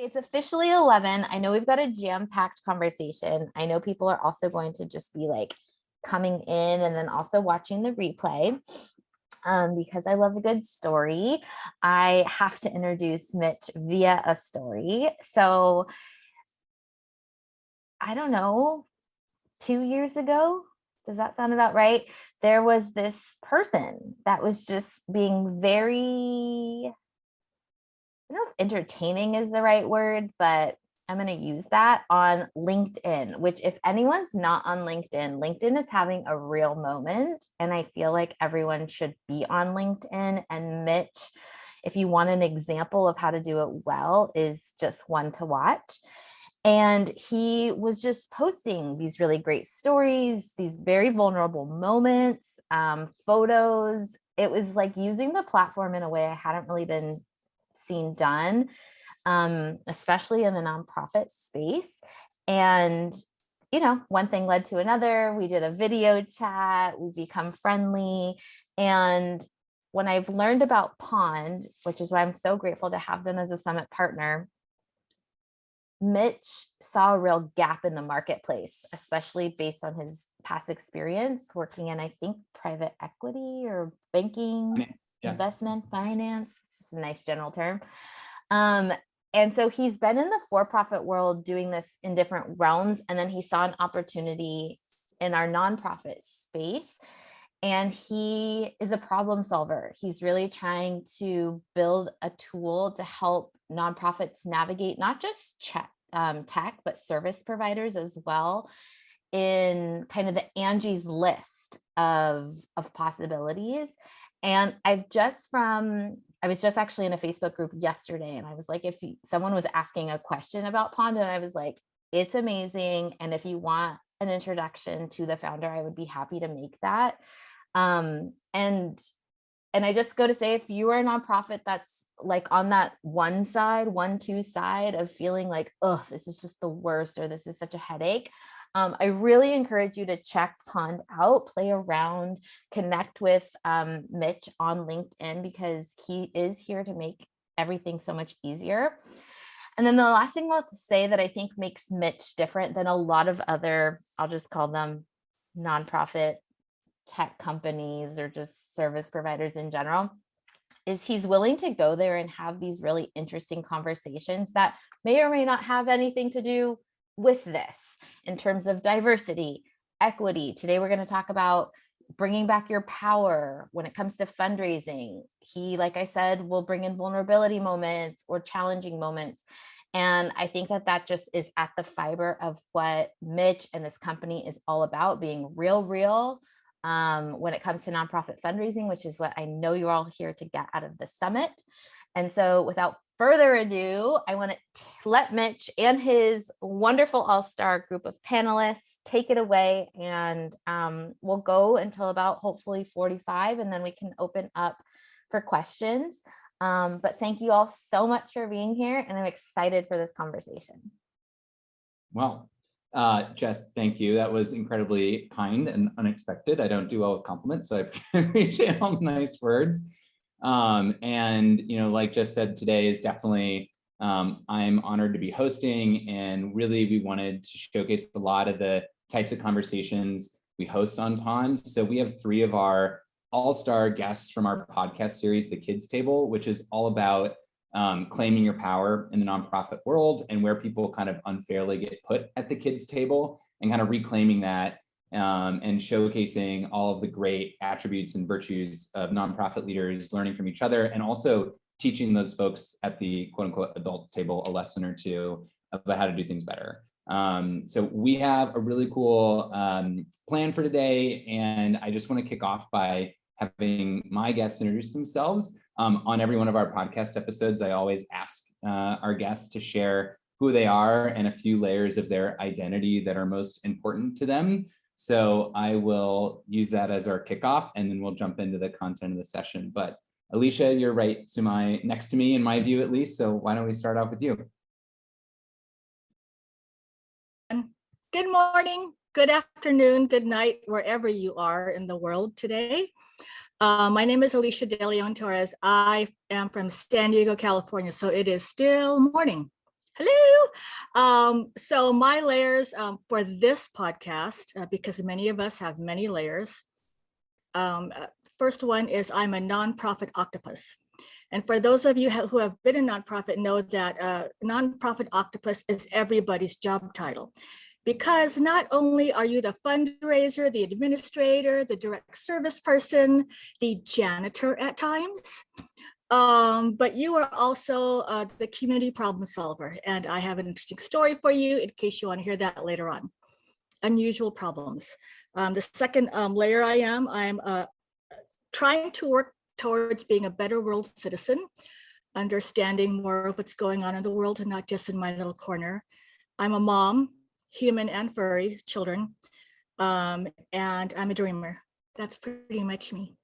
It's officially 11. I know we've got a jam-packed conversation. I know people are also going to just be like coming in and then also watching the replay. Because I love a good story, I have to introduce Mitch via a story. So I don't know, 2 years ago, does that sound about right? There was this person that was just being very, I don't know if entertaining is the right word, but I'm going to use that on LinkedIn, which if anyone's not on LinkedIn, LinkedIn is having a real moment. And I feel like everyone should be on LinkedIn. And Mitch, if you want an example of how to do it well, is just one to watch. And he was just posting these really great stories, these very vulnerable moments, photos. It was like using the platform in a way I hadn't really been seen done, especially in the nonprofit space. And, one thing led to another. We did a video chat, we become friendly. And when I've learned about Pond, which is why I'm so grateful to have them as a summit partner, Mitch saw a real gap in the marketplace, especially based on his past experience working in, I think, private equity or banking, investment, finance. It's just a nice general term. And so he's been in the for-profit world doing this in different realms. And then he saw an opportunity in our nonprofit space. And he is a problem solver. He's really trying to build a tool to help nonprofits navigate not just tech, but service providers as well, in kind of the Angie's list of possibilities. And I was just actually in a Facebook group yesterday, and I was like, if someone was asking a question about Pond, and I was like, it's amazing. And if you want an introduction to the founder, I would be happy to make that. And I just go to say, if you are a nonprofit that's like on that 1-2 side of feeling like, oh, this is just the worst, or this is such a headache, I really encourage you to check Pond out, play around, connect with Mitch on LinkedIn, because he is here to make everything so much easier. And then the last thing I'll say that I think makes Mitch different than a lot of other, I'll just call them nonprofit tech companies or just service providers in general, is he's willing to go there and have these really interesting conversations that may or may not have anything to do with this in terms of diversity, equity. Today, we're going to talk about bringing back your power when it comes to fundraising. He, like I said, will bring in vulnerability moments or challenging moments. And I think that just is at the fiber of what Mitch and this company is all about, being real, when it comes to nonprofit fundraising, which is what I know you're all here to get out of the summit. And so without further ado, I want to let Mitch and his wonderful all-star group of panelists take it away. And we'll go until about hopefully 45, and then we can open up for questions. But thank you all so much for being here, and I'm excited for this conversation. Well, Jess, thank you. That was incredibly kind and unexpected. I don't do well with compliments, so I appreciate all the nice words. And like Jess said, today is definitely, I'm honored to be hosting, and really we wanted to showcase a lot of the types of conversations we host on Pond. So we have 3 of our all-star guests from our podcast series, The Kids Table, which is all about claiming your power in the nonprofit world and where people kind of unfairly get put at the kids table, and kind of reclaiming that and showcasing all of the great attributes and virtues of nonprofit leaders, learning from each other, and also teaching those folks at the quote unquote adult table a lesson or two about how to do things better. So we have a really cool plan for today, and I just want to kick off by having my guests introduce themselves. On every one of our podcast episodes, I always ask our guests to share who they are and a few layers of their identity that are most important to them. So I will use that as our kickoff, and then we'll jump into the content of the session. But Alicia, you're right to next to me, in my view at least. So why don't we start off with you? Good morning, good afternoon, good night, wherever you are in the world today. My name is Alicia De Leon Torres. I am from San Diego, California, so it is still morning Hello. So my layers for this podcast, because many of us have many layers. First one is I'm a nonprofit octopus. And for those of you who have been a nonprofit know that nonprofit octopus is everybody's job title. Because not only are you the fundraiser, the administrator, the direct service person, the janitor at times, but you are also the community problem solver. And I have an interesting story for you in case you want to hear that later on. Unusual problems. The second layer I'm trying to work towards being a better world citizen, understanding more of what's going on in the world and not just in my little corner. I'm a mom, human and furry children, and I'm a dreamer. That's pretty much me.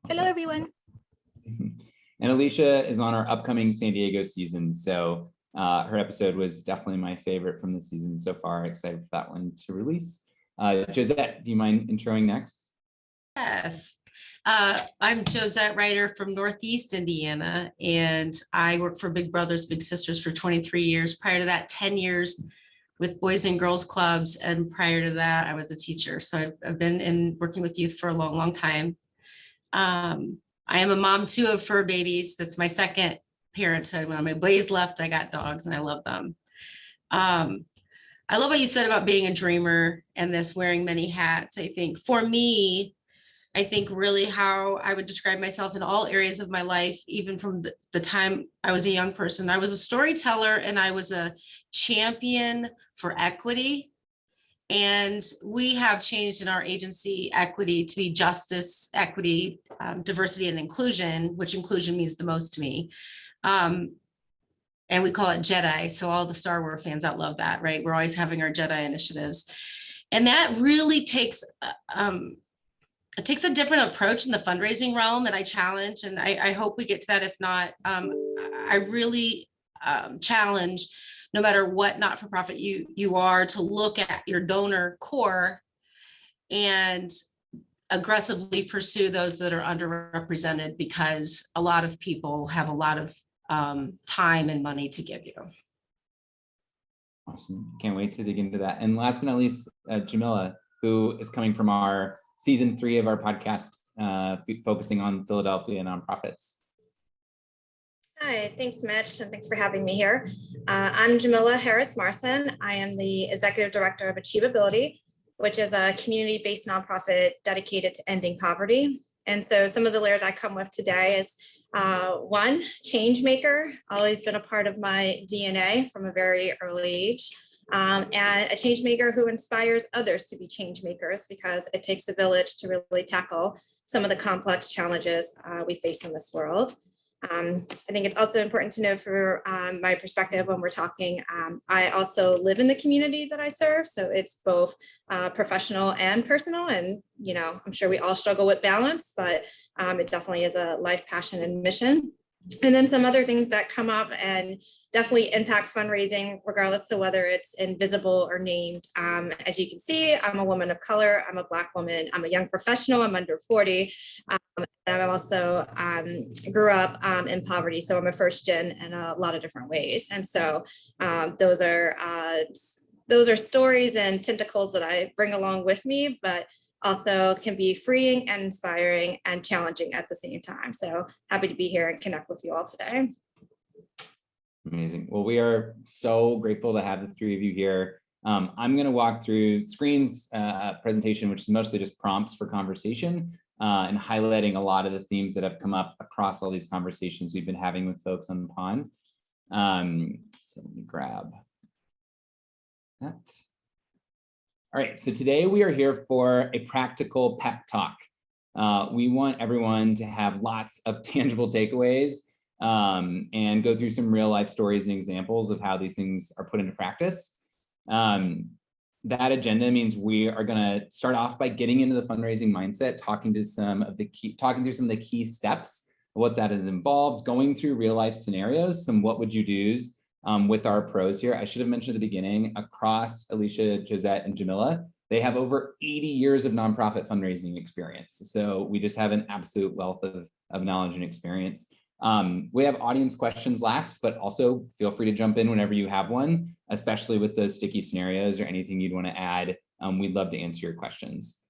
Hello, everyone. And Alicia is on our upcoming San Diego season. So her episode was definitely my favorite from the season so far. Excited for that one to release. Josette, do you mind introing next? Yes. I'm Josette Ryder from Northeast Indiana, and I worked for Big Brothers Big Sisters for 23 years. Prior to that, 10 years with Boys and Girls Clubs, and prior to that, I was a teacher. So I've been working with youth for a long, long time. I am a mom too of fur babies. That's my second parenthood. When my boys left, I got dogs and I love them. I love what you said about being a dreamer and this wearing many hats. I think for me, I think really how I would describe myself in all areas of my life, even from the time I was a young person. I was a storyteller and I was a champion for equity. And we have changed in our agency equity to be justice, equity, diversity, and inclusion, which inclusion means the most to me. And we call it Jedi. So all the Star Wars fans out love that, right? We're always having our Jedi initiatives. And that really takes, it takes a different approach in the fundraising realm that I challenge. And I hope we get to that. If not, I really challenge, no matter what not-for-profit you are, to look at your donor core and aggressively pursue those that are underrepresented, because a lot of people have a lot of time and money to give you. Awesome. Can't wait to dig into that. And last but not least, Jamila, who is coming from our season 3 of our podcast, focusing on Philadelphia nonprofits. Hi, thanks, Mitch, and thanks for having me here. I'm Jamila Harris Marson. I am the Executive Director of Achievability, which is a community-based nonprofit dedicated to ending poverty. And so some of the layers I come with today is one, change maker, always been a part of my DNA from a very early age. And a change maker who inspires others to be change makers, because it takes a village to really tackle some of the complex challenges we face in this world. I think it's also important to know for my perspective when we're talking, I also live in the community that I serve. So it's both professional and personal. And, you know, I'm sure we all struggle with balance, but it definitely is a life passion and mission. And then some other things that come up and definitely impact fundraising, regardless of whether it's invisible or named. As you can see, I'm a woman of color, I'm a Black woman, I'm a young professional, I'm under 40. And I also grew up in poverty. So I'm a first gen in a lot of different ways. And so those are stories and tentacles that I bring along with me, but also can be freeing and inspiring and challenging at the same time. So happy to be here and connect with you all today. Amazing. Well, we are so grateful to have the 3 of you here. I'm going to walk through Screen's presentation, which is mostly just prompts for conversation and highlighting a lot of the themes that have come up across all these conversations we've been having with folks on the pond. So let me grab that. All right, so today we are here for a practical pep talk. We want everyone to have lots of tangible takeaways and go through some real life stories and examples of how these things are put into practice. That agenda means we are going to start off by getting into the fundraising mindset, talking through some of the key steps of what that is involved, going through real life scenarios, some what would you do's with our pros here. I should have mentioned at the beginning, across Alicia, Josette, and Jamila, they have over 80 years of nonprofit fundraising experience. So we just have an absolute wealth of knowledge and experience. We have audience questions last, but also feel free to jump in whenever you have one, especially with those sticky scenarios or anything you'd want to add. We'd love to answer your questions.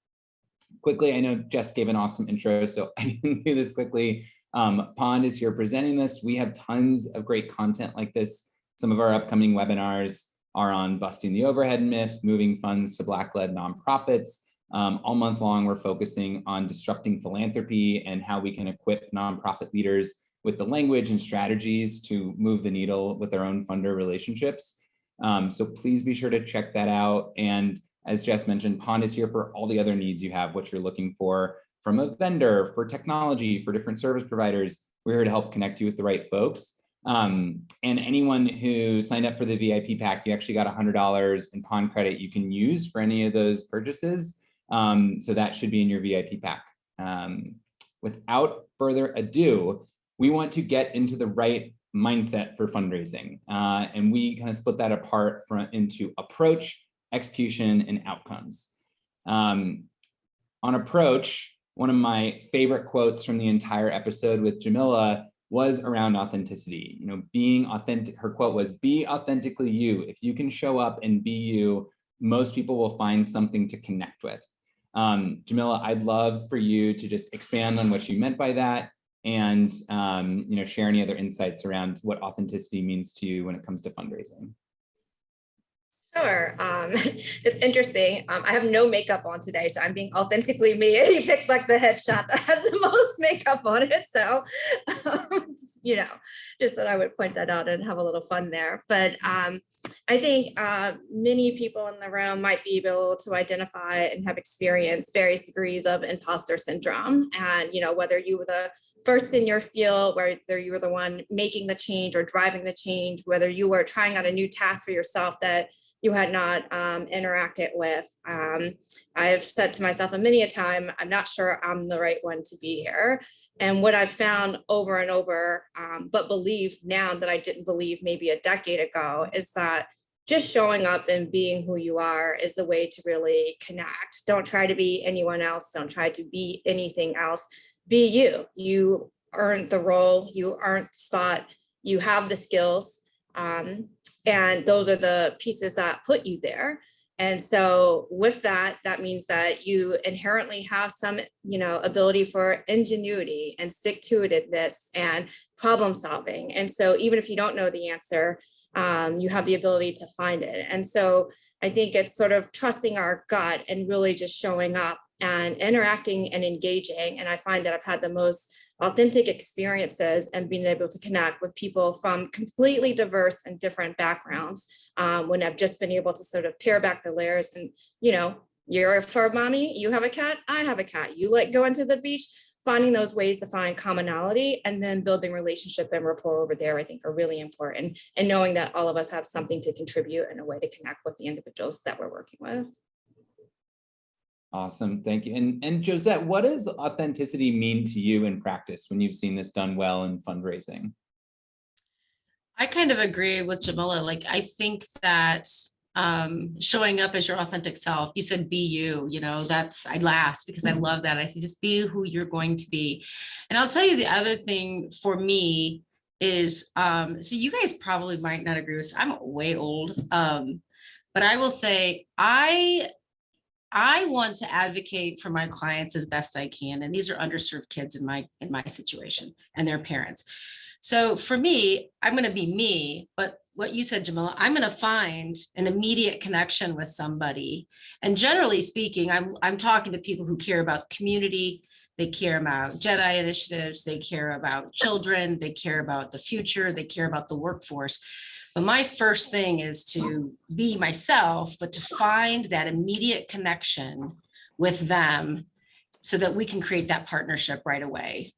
Quickly, I know Jess gave an awesome intro, so I can do this quickly. Pond is here presenting this. We have tons of great content like this. Some of our upcoming webinars are on busting the overhead myth, moving funds to Black-led nonprofits. All month long, we're focusing on disrupting philanthropy and how we can equip nonprofit leaders with the language and strategies to move the needle with their own funder relationships. So please be sure to check that out. And as Jess mentioned, Pond is here for all the other needs you have, what you're looking for from a vendor, for technology, for different service providers. We're here to help connect you with the right folks. And anyone who signed up for the VIP pack, you actually got $100 in Pond credit you can use for any of those purchases. So that should be in your VIP pack. Without further ado, we want to get into the right mindset for fundraising. And we kind of split that apart into approach, execution, and outcomes. On approach, one of my favorite quotes from the entire episode with Jamila was around authenticity. You know, being authentic, her quote was, "Be authentically you. If you can show up and be you, most people will find something to connect with." Jamila, I'd love for you to just expand on what you meant by that and share any other insights around what authenticity means to you when it comes to fundraising. Sure. It's interesting. I have no makeup on today, so I'm being authentically me. You picked like the headshot that has the most makeup on it. So, just that I would point that out and have a little fun there. But I think many people in the room might be able to identify and have experienced various degrees of imposter syndrome. And, whether you were the first in your field, whether you were the one making the change or driving the change, whether you were trying out a new task for yourself that you had not interacted with. I've said to myself many a time, I'm not sure I'm the right one to be here. And what I've found over and over, but believe now that I didn't believe maybe a decade ago, is that just showing up and being who you are is the way to really connect. Don't try to be anyone else. Don't try to be anything else. Be you. You earned the role. You earned the spot. You have the skills. And those are the pieces that put you there. And so with that, that means that you inherently have some, ability for ingenuity and stick-to-itiveness and problem solving. And so even if you don't know the answer, you have the ability to find it. And so I think it's sort of trusting our gut and really just showing up and interacting and engaging. And I find that I've had the most authentic experiences and being able to connect with people from completely diverse and different backgrounds when I've just been able to sort of peel back the layers and, you're a fur mommy, you have a cat, I have a cat, you like going to the beach, finding those ways to find commonality and then building relationship and rapport over there, I think are really important. And knowing that all of us have something to contribute and a way to connect with the individuals that we're working with. Awesome, thank you. And Josette, what does authenticity mean to you in practice when you've seen this done well in fundraising? I kind of agree with Jamila. Like, I think that showing up as your authentic self, you said be you, I laughed because I love that. I said, just be who you're going to be. And I'll tell you the other thing for me is, so you guys probably might not agree with this. I'm way old, but I will say, I want to advocate for my clients as best I can. And these are underserved kids in my situation and their parents. So for me, I'm going to be me, but what you said, Jamila, I'm going to find an immediate connection with somebody. And generally speaking, I'm talking to people who care about community. They care about JEDI initiatives. They care about children. They care about the future. They care about the workforce. But my first thing is to be myself, but to find that immediate connection with them so that we can create that partnership right away.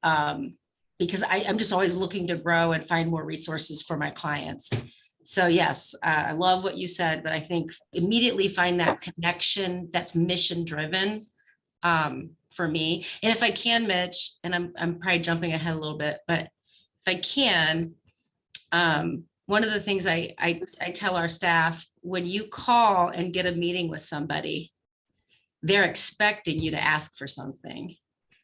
Because I'm just always looking to grow and find more resources for my clients. So yes, I love what you said, but I think immediately find that connection that's mission driven for me. And if I can, Mitch, and I'm probably jumping ahead a little bit, but if I can, one of the things I tell our staff, when you call and get a meeting with somebody, they're expecting you to ask for something.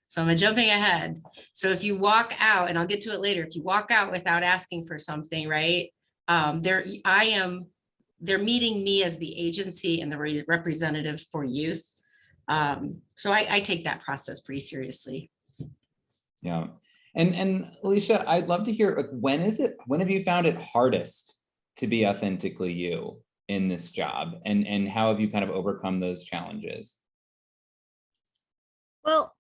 So I'm jumping ahead. So if you walk out, and I'll get to it later, if you walk out without asking for something, right? They're meeting me as the agency and the representative for youth. So I take that process pretty seriously. Yeah. And Alicia, I'd love to hear, like, when have you found it hardest to be authentically you in this job? And how have you kind of overcome those challenges? Well,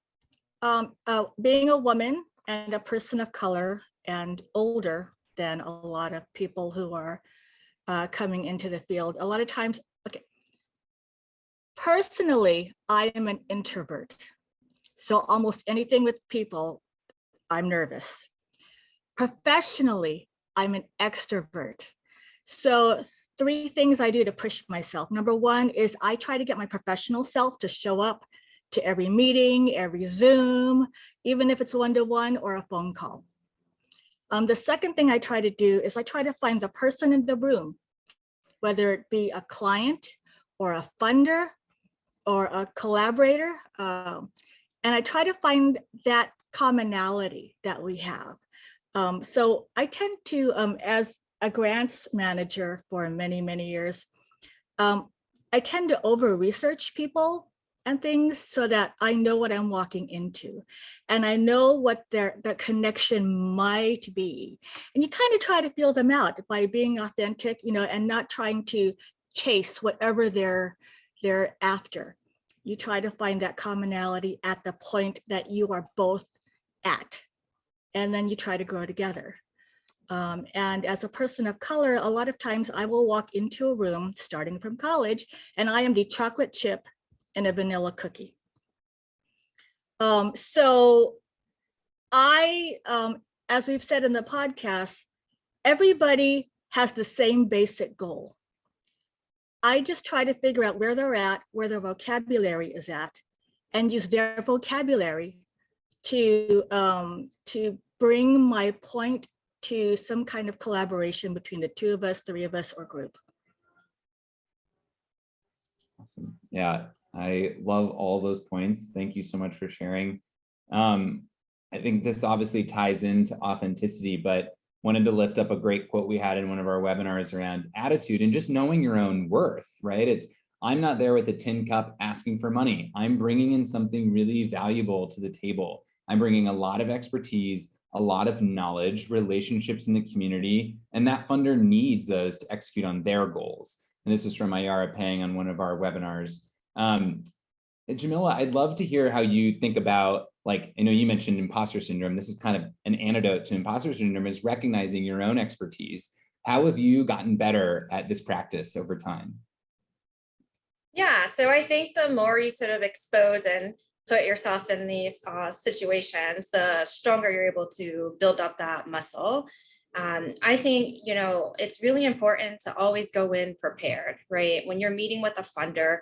being a woman and a person of color and older than a lot of people who are coming into the field, a lot of times, okay, personally, I am an introvert. So almost anything with people, I'm nervous. Professionally, I'm an extrovert. So 3 things I do to push myself. Number 1 is I try to get my professional self to show up to every meeting, every Zoom, even if it's one-to-one or a phone call. The second thing I try to do is I try to find the person in the room, whether it be a client or a funder or a collaborator. And I try to find that commonality that we have. So I tend to, as a grants manager for many, many years, I tend to over-research people and things so that I know what I'm walking into and I know what their connection might be. And you kind of try to feel them out by being authentic, and not trying to chase whatever they're after. You try to find that commonality at the point that you are both at, and then you try to grow together. And as a person of color, a lot of times I will walk into a room starting from college and I am the chocolate chip and a vanilla cookie. So as we've said in the podcast, everybody has the same basic goal. I just try to figure out where they're at, where their vocabulary is at, and use their vocabulary to bring my point to some kind of collaboration between the 2 of us, 3 of us, or group. Awesome. Yeah, I love all those points. Thank you so much for sharing. I think this obviously ties into authenticity, but wanted to lift up a great quote we had in one of our webinars around attitude and just knowing your own worth, right? I'm not there with a tin cup asking for money. I'm bringing in something really valuable to the table. I'm bringing a lot of expertise, a lot of knowledge, relationships in the community, and that funder needs those to execute on their goals. And this was from Ayara Pang on one of our webinars. Jamila, I'd love to hear how you think about, like, I know you mentioned imposter syndrome. This is kind of an antidote to imposter syndrome, is recognizing your own expertise. How have you gotten better at this practice over time? Yeah, so I think the more you sort of expose and put yourself in these situations, the stronger you're able to build up that muscle. I think, it's really important to always go in prepared, right? When you're meeting with a funder,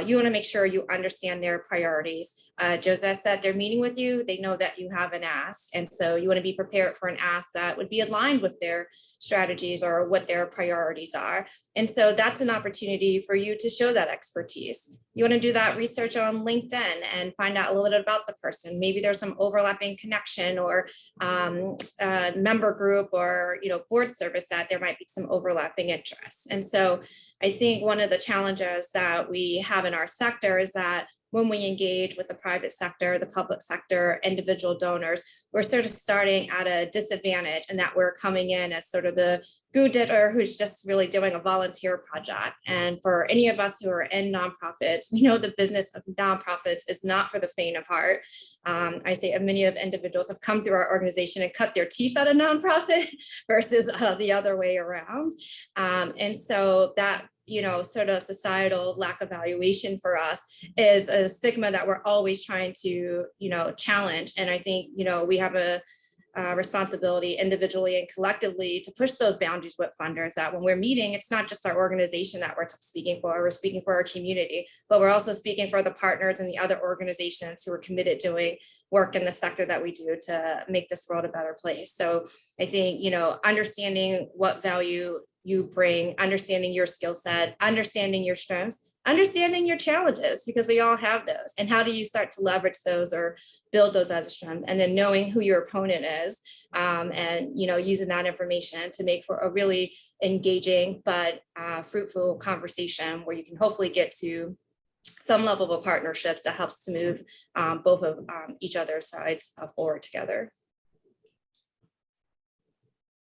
you want to make sure you understand their priorities. Josette said they're meeting with you. They know that you have an ask. And so you want to be prepared for an ask that would be aligned with their strategies or what their priorities are. And so that's an opportunity for you to show that expertise. You want to do that research on LinkedIn and find out a little bit about the person. Maybe there's some overlapping connection or member group or board service that there might be some overlapping interests. And so I think one of the challenges that we have in our sector is that when we engage with the private sector, the public sector, individual donors, we're sort of starting at a disadvantage, and that we're coming in as sort of the go-getter who's just really doing a volunteer project. And for any of us who are in nonprofits, we know the business of nonprofits is not for the faint of heart. I say many of individuals have come through our organization and cut their teeth at a nonprofit versus the other way around. And so that sort of societal lack of valuation for us is a stigma that we're always trying to, challenge. And I think, we have a responsibility individually and collectively to push those boundaries with funders, that when we're meeting, it's not just our organization that we're speaking for, we're speaking for our community, but we're also speaking for the partners and the other organizations who are committed to doing work in the sector that we do to make this world a better place. So I think, understanding what value you bring, understanding your skill set, understanding your strengths, understanding your challenges, because we all have those, and how do you start to leverage those or build those as a strength, and then knowing who your opponent is, and using that information to make for a really engaging but fruitful conversation where you can hopefully get to some level of partnerships that helps to move both of each other's sides forward together.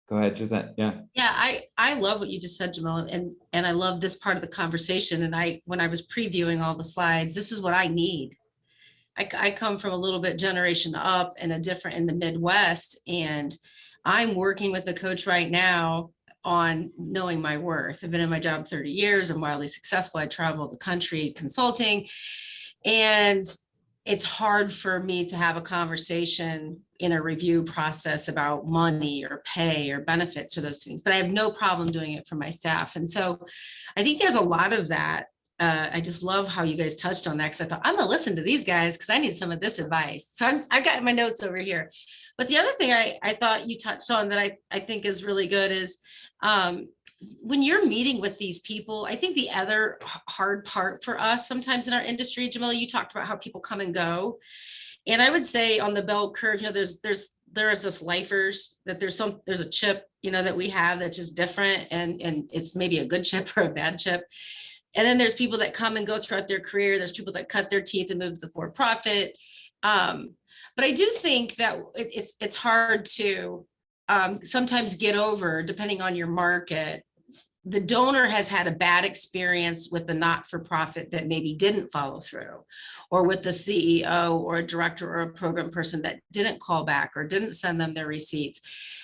Go ahead, Gisette. Yeah. Yeah, I love what you just said, Jamila, and I love this part of the conversation. And when I was previewing all the slides, this is what I need. I come from a little bit generation up and in the Midwest, and I'm working with a coach right now on knowing my worth. I've been in my job 30 years. I'm wildly successful. I travel the country consulting, and it's hard for me to have a conversation in a review process about money or pay or benefits or those things, but I have no problem doing it for my staff. And so I think there's a lot of that. I just love how you guys touched on that, because I thought I'm gonna listen to these guys because I need some of this advice. So I've got my notes over here. But the other thing I thought you touched on that I think is really good is when you're meeting with these people, I think the other hard part for us sometimes in our industry, Jamila, you talked about how people come and go. And I would say on the bell curve, there's this lifers, that there's a chip, that we have that's just different, and it's maybe a good chip or a bad chip. And then there's people that come and go throughout their career. There's people that cut their teeth and move to for-profit. But I do think that it's hard to sometimes get over, depending on your market. The donor has had a bad experience with the not-for-profit that maybe didn't follow through, or with the CEO or a director or a program person that didn't call back or didn't send them their receipts.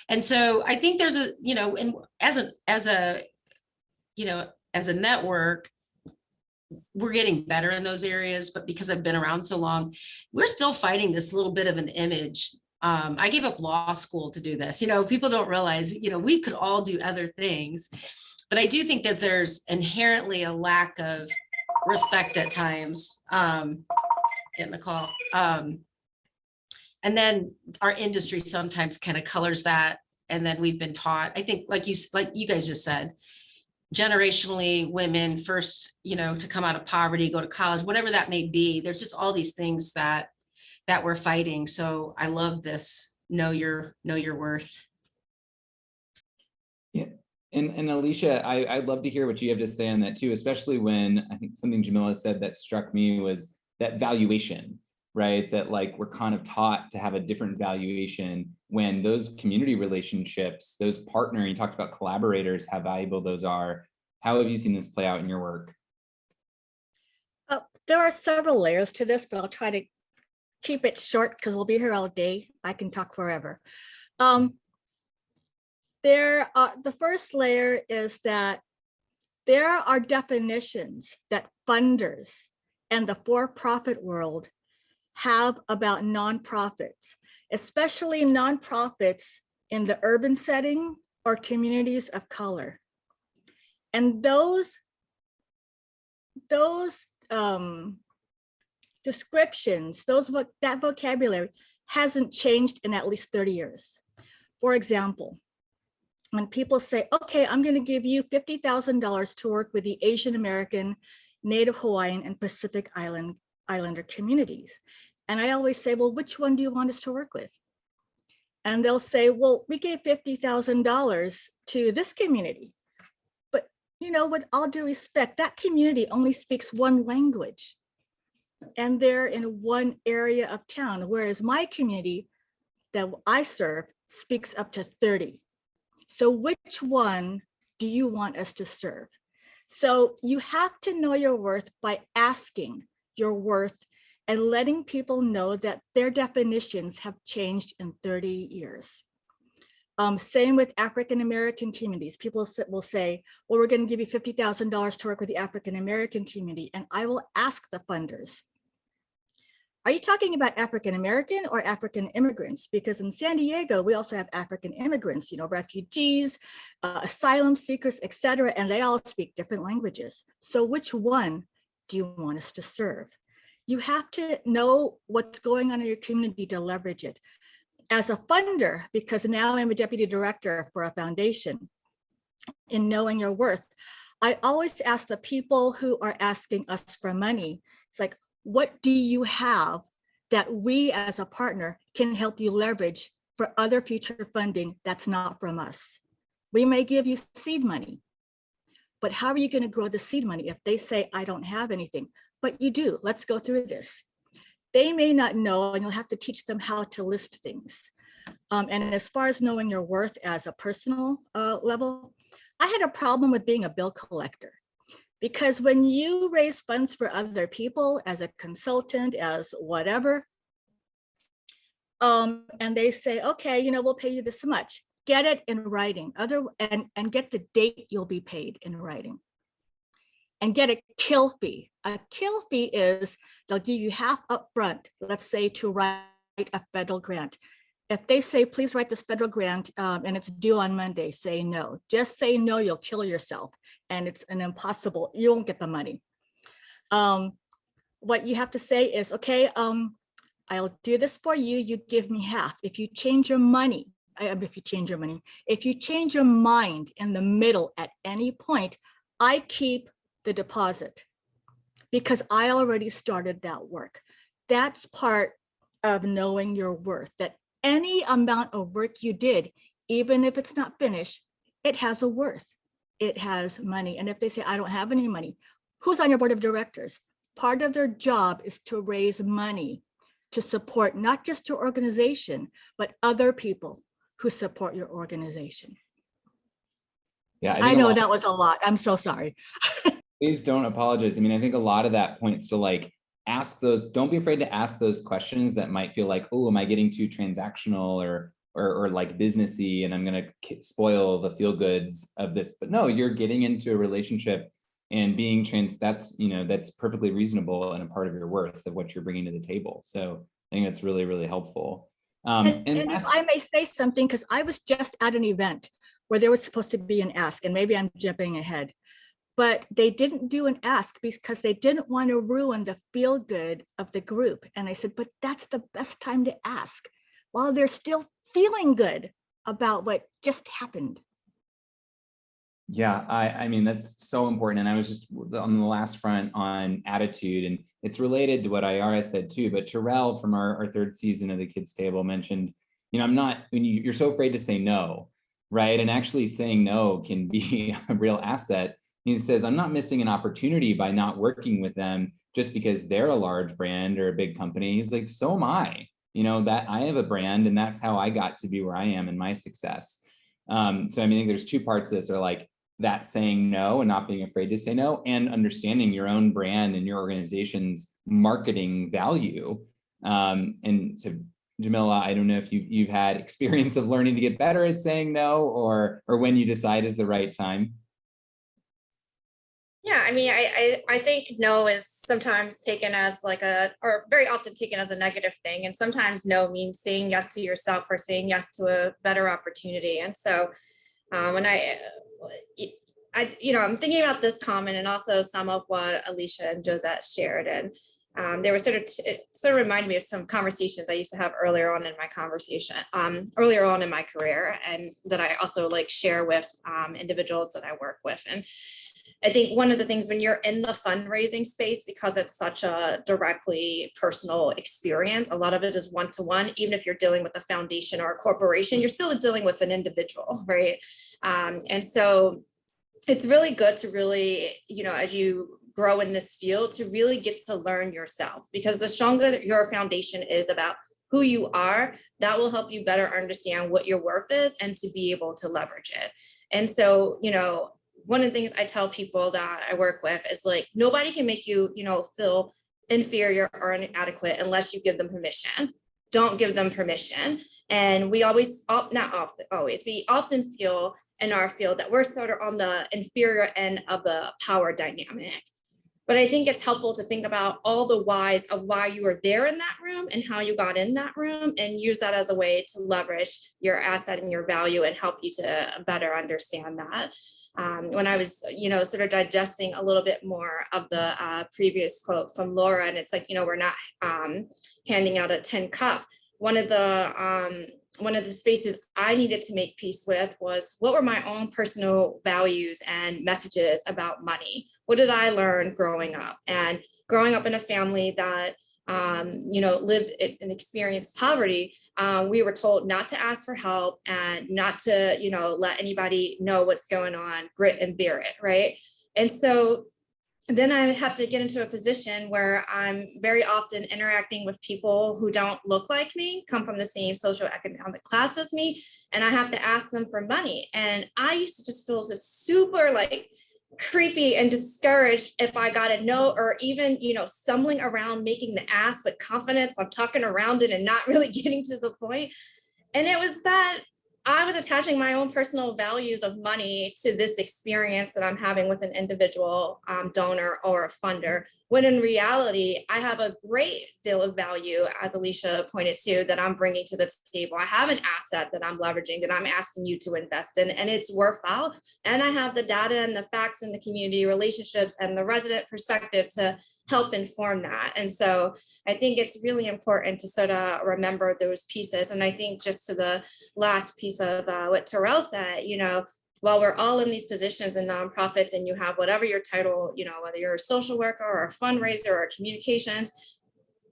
And so I think there's and as a network, we're getting better in those areas, but because I've been around so long, we're still fighting this little bit of an image. I gave up law school to do this. People don't realize, we could all do other things, but I do think that there's inherently a lack of respect at times. Getting the call. And then our industry sometimes kind of colors that. And then we've been taught, I think, like you guys just said, generationally, women first, to come out of poverty, go to college, whatever that may be. There's just all these things that we're fighting. So I love this. Know your worth. Yeah. And Alicia, I'd love to hear what you have to say on that too, especially when I think something Jamila said that struck me was that valuation, right? That we're kind of taught to have a different valuation when those community relationships, those partnering, you talked about collaborators, how valuable those are. How have you seen this play out in your work? There are several layers to this, but I'll try to keep it short because we'll be here all day. I can talk forever. The first layer is that there are definitions that funders and the for-profit world have about nonprofits, especially nonprofits in the urban setting or communities of color. And those descriptions, that vocabulary hasn't changed in at least 30 years. For example, when people say, okay, I'm going to give you $50,000 to work with the Asian American, Native Hawaiian, and Pacific Islander communities. And I always say, well, which one do you want us to work with? And they'll say, well, we gave $50,000 to this community. But, with all due respect, that community only speaks one language. And they're in one area of town, whereas my community that I serve speaks up to 30. So which one do you want us to serve? So you have to know your worth by asking your worth and letting people know that their definitions have changed in 30 years. Same with African-American communities. People will say, well, we're going to give you $50,000 to work with the African-American community. And I will ask the funders, are you talking about African-American or African immigrants? Because in San Diego, we also have African immigrants, refugees, asylum seekers, et cetera, and they all speak different languages. So which one do you want us to serve? You have to know what's going on in your community to leverage it. As a funder, because now I'm a deputy director for a foundation, in knowing your worth, I always ask the people who are asking us for money, it's like, what do you have that we as a partner can help you leverage for other future funding that's not from us? We may give you seed money, but how are you going to grow the seed money if they say, I don't have anything, but you do? Let's go through this. They may not know, and you'll have to teach them how to list things. And as far as knowing your worth as a personal level, I had a problem with being a bill collector, because when you raise funds for other people as a consultant, as whatever, and they say, okay, you know, we'll pay you this much, get it in writing, and get the date you'll be paid in writing. And get a kill fee. A kill fee is they'll give you half upfront, let's say to write a federal grant. If they say, please write this federal grant and it's due on Monday, say no. Just say no, you'll kill yourself. And it's an impossible, you won't get the money. What you have to say is, okay, I'll do this for you, you give me half. If you change your mind in the middle at any point, I keep the deposit because I already started that work. That's part of knowing your worth, that any amount of work you did, even if it's not finished, it has a worth. It has money. And if they say, I don't have any money, who's on your board of directors? Part of their job is to raise money to support not just your organization, but other people who support your organization. Yeah, I know that was a lot. I'm so sorry. Please don't apologize. I mean, I think a lot of that points to like, ask those, don't be afraid to ask those questions that might feel like, oh, am I getting too transactional or like businessy and I'm going to spoil the feel goods of this. But no, you're getting into a relationship and being that's perfectly reasonable and a part of your worth of what you're bringing to the table. So I think that's really, really helpful. And if I may say something, because I was just at an event where there was supposed to be an ask, and maybe I'm jumping ahead, but they didn't do an ask because they didn't want to ruin the feel good of the group. And I said, but that's the best time to ask while they're still feeling good about what just happened. Yeah, I mean, that's so important. And I was just on the last front on attitude, and it's related to what Ayara said too, but Terrell from our third season of the Kids Table mentioned, you're so afraid to say no, right? And actually saying no can be a real asset. He says, I'm not missing an opportunity by not working with them just because they're a large brand or a big company. He's like, so am I, that I have a brand and that's how I got to be where I am in my success. So I mean, I think there's two parts of this are like that saying no and not being afraid to say no and understanding your own brand and your organization's marketing value. And so Jamila, I don't know if you've had experience of learning to get better at saying no or when you decide is the right time. Yeah, I mean, I think no is sometimes taken as or very often taken as a negative thing. And sometimes no means saying yes to yourself or saying yes to a better opportunity. And so when I'm thinking about this comment and also some of what Alicia and Josette shared, and they were it sort of reminded me of some conversations I used to have earlier on in my career, and that I also share with individuals that I work with. And I think one of the things when you're in the fundraising space, because it's such a directly personal experience, a lot of it is one-to-one. Even if you're dealing with a foundation or a corporation, you're still dealing with an individual, right? And so it's really good to really, as you grow in this field, to really get to learn yourself, because the stronger your foundation is about who you are, that will help you better understand what your worth is and to be able to leverage it. And so, one of the things I tell people that I work with is nobody can make you, feel inferior or inadequate unless you give them permission. Don't give them permission. And we often feel in our field that we're sort of on the inferior end of the power dynamic. But I think it's helpful to think about all the whys of why you were there in that room and how you got in that room, and use that as a way to leverage your asset and your value and help you to better understand that. When I was, sort of digesting a little bit more of the previous quote from Laura, and it's we're not handing out a tin cup. One of the one of the spaces I needed to make peace with was, what were my own personal values and messages about money? What did I learn growing up? And growing up in a family that lived and experienced poverty, we were told not to ask for help and not to, let anybody know what's going on, grit and bear it, right? And so then I have to get into a position where I'm very often interacting with people who don't look like me, come from the same socioeconomic class as me, and I have to ask them for money. And I used to just feel just super like creepy and discouraged if I got a no, or even, stumbling around making the ask with confidence. I'm talking around it and not really getting to the point. And it was that I was attaching my own personal values of money to this experience that I'm having with an individual donor or a funder, when in reality, I have a great deal of value, as Alicia pointed to, that I'm bringing to the table. I have an asset that I'm leveraging, that I'm asking you to invest in, and it's worthwhile. And I have the data and the facts and the community relationships and the resident perspective to help inform that. And so I think it's really important to sort of remember those pieces. And I think just to the last piece of what Terrell said, while we're all in these positions in nonprofits and you have whatever your title, whether you're a social worker or a fundraiser or communications,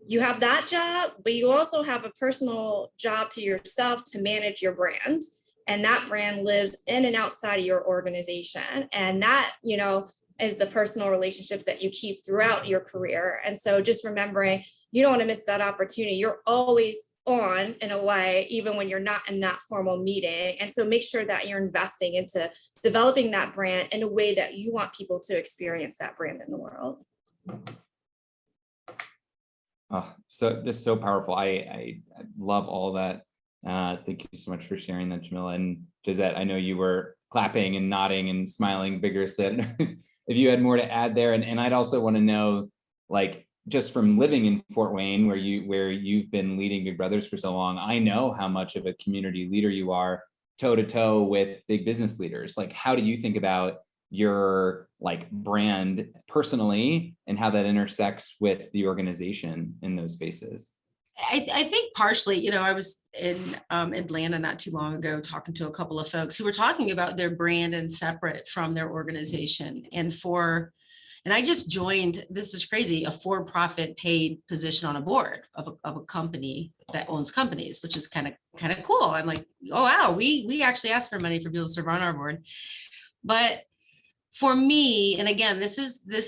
you have that job, but you also have a personal job to yourself to manage your brand. And that brand lives in and outside of your organization. And that, is the personal relationships that you keep throughout your career. And so just remembering, you don't want to miss that opportunity. You're always on in a way, even when you're not in that formal meeting. And so make sure that you're investing into developing that brand in a way that you want people to experience that brand in the world. Oh, so this is so powerful. I love all that. Thank you so much for sharing that, Jamila. And Josette, I know you were clapping and nodding and smiling vigorously. If you had more to add there, and I'd also want to know, like, just from living in Fort Wayne, where you've been leading Big Brothers for so long, I know how much of a community leader you are, toe to toe with big business leaders. Like, how do you think about your brand personally and how that intersects with the organization in those spaces? I think partially, I was in Atlanta not too long ago talking to a couple of folks who were talking about their brand and separate from their organization. And I just joined, this is crazy, a for-profit paid position on a board of a company that owns companies, which is kind of cool. I'm like, oh wow, we actually ask for money for people to serve on our board. But for me, and again, this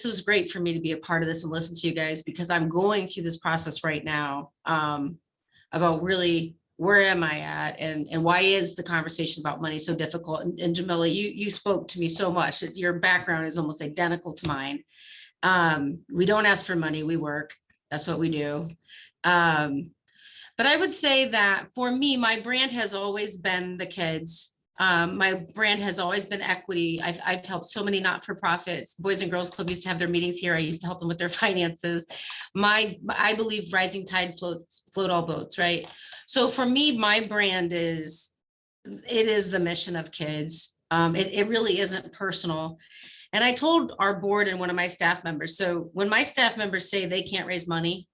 was great for me to be a part of this and listen to you guys, because I'm going through this process right now about really, where am I at, and why is the conversation about money so difficult? And Jamila, you spoke to me so much. Your background is almost identical to mine. We don't ask for money, we work. That's what we do. But I would say that for me, my brand has always been the kids. My brand has always been equity. I've helped so many not-for-profits. Boys and Girls Club used to have their meetings here. I used to help them with their finances. I believe rising tide float all boats, right? So for me, my brand is the mission of kids. It really isn't personal. And I told our board and one of my staff members, so when my staff members say they can't raise money,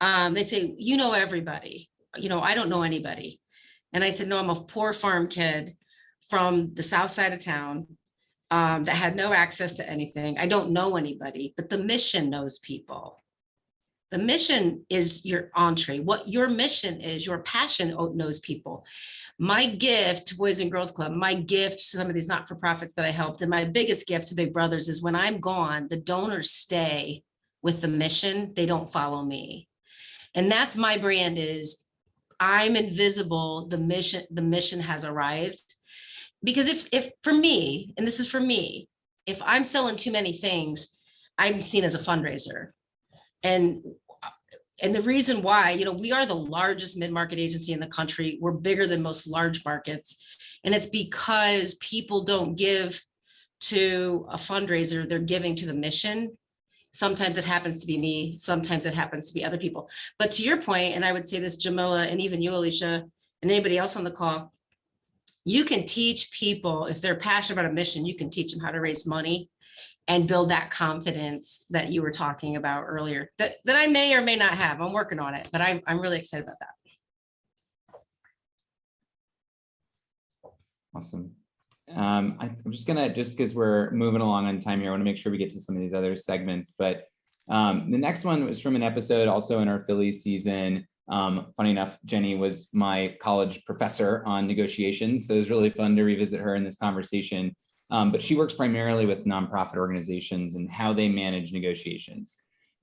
they say, everybody, I don't know anybody. And I said, no, I'm a poor farm kid from the south side of town that had no access to anything. I don't know anybody, but the mission knows people. The mission is your entree. What your mission is, your passion knows people. My gift to Boys and Girls Club, my gift to some of these not-for-profits that I helped, and my biggest gift to Big Brothers is when I'm gone, the donors stay with the mission. They don't follow me. And that's my brand, is I'm invisible. The mission has arrived. Because if for me, and this is for me, if I'm selling too many things, I'm seen as a fundraiser. And the reason why, we are the largest mid-market agency in the country. We're bigger than most large markets. And it's because people don't give to a fundraiser, they're giving to the mission. Sometimes it happens to be me, sometimes it happens to be other people. But to your point, and I would say this, Jamila, and even you, Alicia, and anybody else on the call, you can teach people, if they're passionate about a mission, you can teach them how to raise money and build that confidence that you were talking about earlier, that I may or may not have. I'm working on it, but I'm really excited about that. Awesome. I'm just because we're moving along on time here, I want to make sure we get to some of these other segments, but the next one was from an episode also in our Philly season. Funny enough, Jenny was my college professor on negotiations, so it was really fun to revisit her in this conversation. But she works primarily with nonprofit organizations and how they manage negotiations.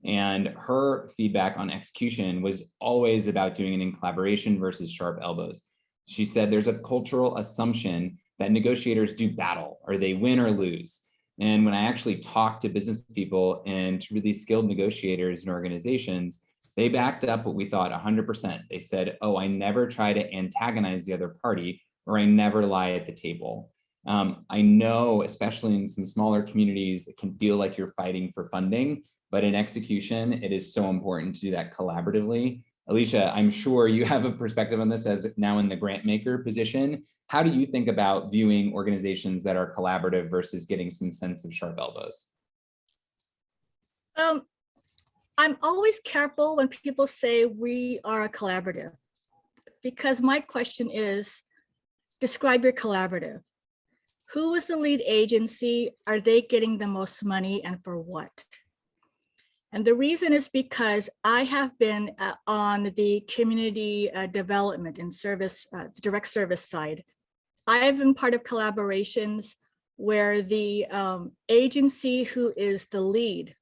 And her feedback on execution was always about doing it in collaboration versus sharp elbows. She said there's a cultural assumption that negotiators do battle, or they win or lose. And when I actually talked to business people and to really skilled negotiators and organizations, they backed up what we thought 100%. They said, oh, I never try to antagonize the other party, or I never lie at the table. I know, especially in some smaller communities, it can feel like you're fighting for funding, but in execution, it is so important to do that collaboratively. Alicia, I'm sure you have a perspective on this as now in the grant maker position. How do you think about viewing organizations that are collaborative versus getting some sense of sharp elbows? I'm always careful when people say we are a collaborative, because my question is, describe your collaborative. Who is the lead agency? Are they getting the most money, and for what? And the reason is because I have been on the community development and service, direct service side. I have been part of collaborations where the agency who is the lead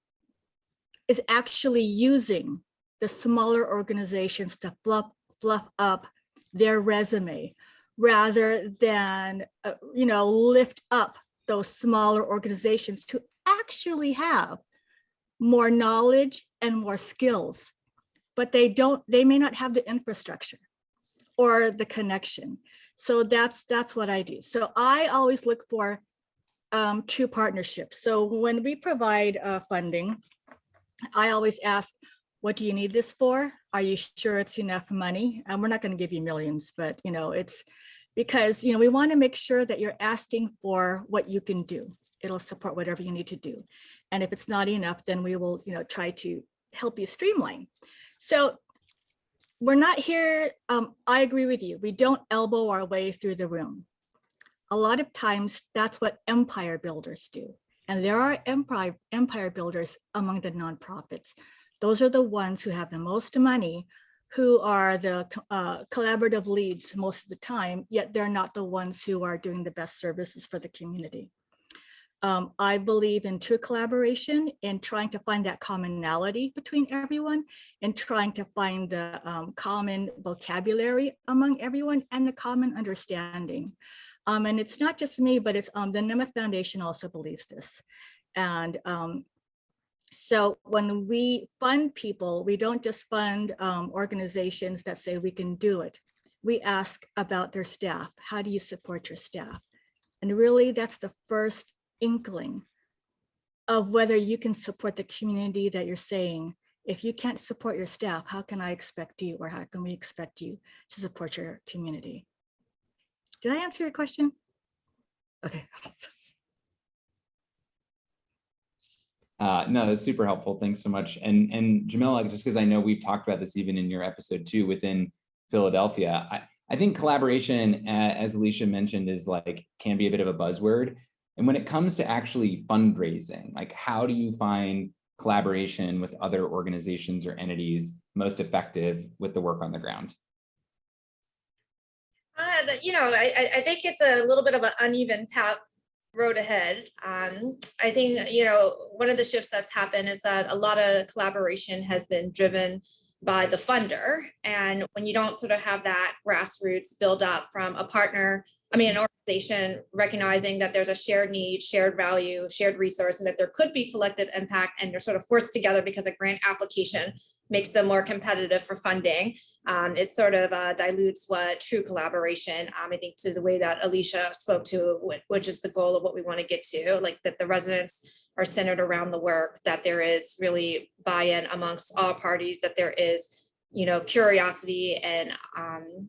is actually using the smaller organizations to fluff up their resume rather than lift up those smaller organizations to actually have more knowledge and more skills, but they may not have the infrastructure or the connection. So that's what I do. So I always look for true partnerships. So when we provide funding, I always ask, what do you need this for? Are you sure it's enough money? And we're not going to give you millions, but it's because we want to make sure that you're asking for what you can do. It'll support whatever you need to do. And if it's not enough, then we will try to help you streamline. So we're not here, I agree with you. We don't elbow our way through the room. A lot of times that's what empire builders do. And there are empire builders among the nonprofits. Those are the ones who have the most money, who are the collaborative leads most of the time, yet they're not the ones who are doing the best services for the community. I believe in true collaboration, in trying to find that commonality between everyone, and trying to find the common vocabulary among everyone and the common understanding. And it's not just me, but it's the Nemeth Foundation also believes this. And so when we fund people, we don't just fund organizations that say we can do it. We ask about their staff. How do you support your staff? And really, that's the first inkling of whether you can support the community that you're saying. If you can't support your staff, how can I expect you, or how can we expect you to support your community? Did I answer your question? Okay. No, that's super helpful. Thanks so much. And Jamila, just because I know we've talked about this even in your episode 2 within Philadelphia, I think collaboration, as Alicia mentioned, can be a bit of a buzzword. And when it comes to actually fundraising, how do you find collaboration with other organizations or entities most effective with the work on the ground? I think it's a little bit of an uneven road ahead. I think, one of the shifts that's happened is that a lot of collaboration has been driven by the funder. And when you don't sort of have that grassroots build up from an organization recognizing that there's a shared need, shared value, shared resource, and that there could be collective impact, and they're sort of forced together because a grant application makes them more competitive for funding. It sort of dilutes what true collaboration, I think, to the way that Alicia spoke to, which is the goal of what we want to get to, that the residents are centered around the work, that there is really buy-in amongst all parties, that there is curiosity and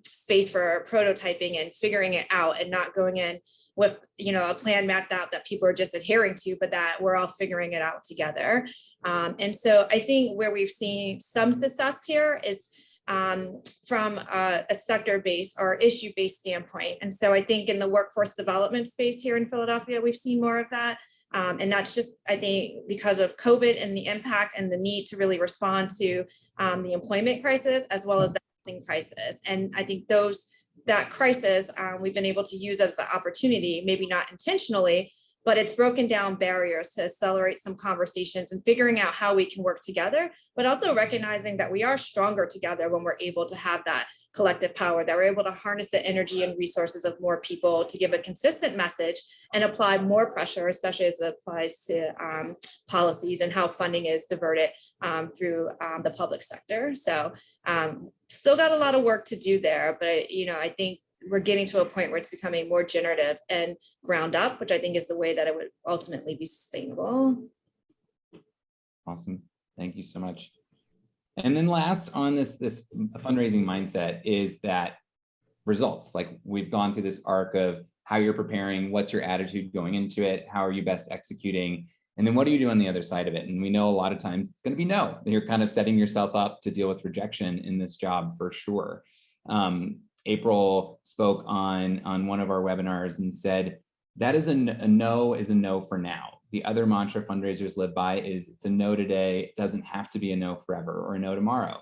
space for prototyping and figuring it out, and not going in with a plan mapped out that people are just adhering to, but that we're all figuring it out together. And so I think where we've seen some success here is from a sector-based or issue-based standpoint. And so I think in the workforce development space here in Philadelphia, we've seen more of that. And that's just, I think, because of COVID and the impact and the need to really respond to the employment crisis as well as the housing crisis. And I think that crisis we've been able to use as an opportunity, maybe not intentionally, but it's broken down barriers to accelerate some conversations and figuring out how we can work together, but also recognizing that we are stronger together when we're able to have that collective power, that we're able to harness the energy and resources of more people to give a consistent message and apply more pressure, especially as it applies to policies and how funding is diverted through the public sector. So still got a lot of work to do there, but I think we're getting to a point where it's becoming more generative and ground up, which I think is the way that it would ultimately be sustainable. Awesome. Thank you so much. And then last on this fundraising mindset is that results. Like we've gone through this arc of how you're preparing, what's your attitude going into it, how are you best executing, and then what do you do on the other side of it? And we know a lot of times it's going to be no. You're kind of setting yourself up to deal with rejection in this job for sure. April spoke on one of our webinars and said, that is a no is a no for now. The other mantra fundraisers live by is it's a no today. It doesn't have to be a no forever or a no tomorrow.